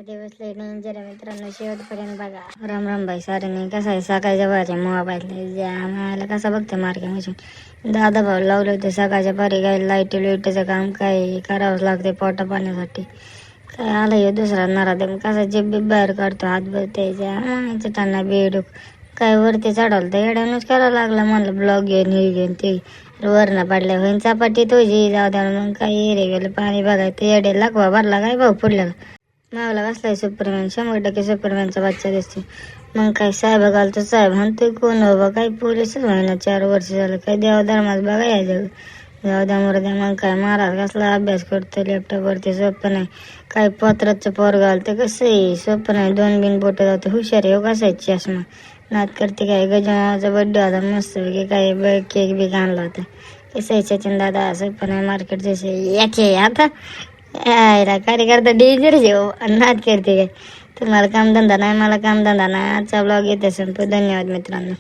आजचा दिवस लई डेंजर आहे मित्रांनो, शेवटपर्यंत बघा. राम राम बाई सारे कसं आहे सकाळच्या बाहेर मोबाईल आम्हाला कसा बघते मार्केटमधून दादा भाऊ लावले होते सकाळच्या पारी काय लाईटीचं काम काय करावंच लागते पोटा पाण्यासाठी. काय आलं हे दुसरा नराधम कसा जिब बाहेर काढतो हातभर त्याच्या चटांना बेडूक काय वरती चढवलं तर येड्यानंच करायला लागला. म्हणलं ब्लॉग घेऊन हे घेऊन ते वरनं पडल्या होईन चपाटी तुझी जाऊ द्या. मग काय एरे गेलं पाणी बघाय ते येडे लाखवा भरला काय भाऊ पुढल्याला मावला कसलाय सुपरमॅन 100% सुपरमॅनचा बच्चा दिसतो. मग काय साहेब घालतो साहेब म्हणतोय कोण बाबा काय पोलीसच व्हायना 4 वर्ष झालं काय देवा धर्माच बघा या जग जाऊ द्या मुर्द्या. मग काय महाराज कसला अभ्यास करतो लॅपटॉपवरती सोपं नाही काय पत्राचं पोर घालतं कसं आहे सोपं नाही 2 बिन बोट जातं हुशार आहे हो कसायची चष्मा नात करते काय गजमाचा बड्डे होता मस्त की काय केक बी आणला होता कसं आहे सचिन दादा असं पण आहे मार्केट जसे याचे आता यायला कार्यकर्ता डेंजर जेव नाद करते काय तुम्हाला कामधंदा नाही मला कामधंदा नाही. आजचा ब्लॉग येते संपू. धन्यवाद मित्रांनो.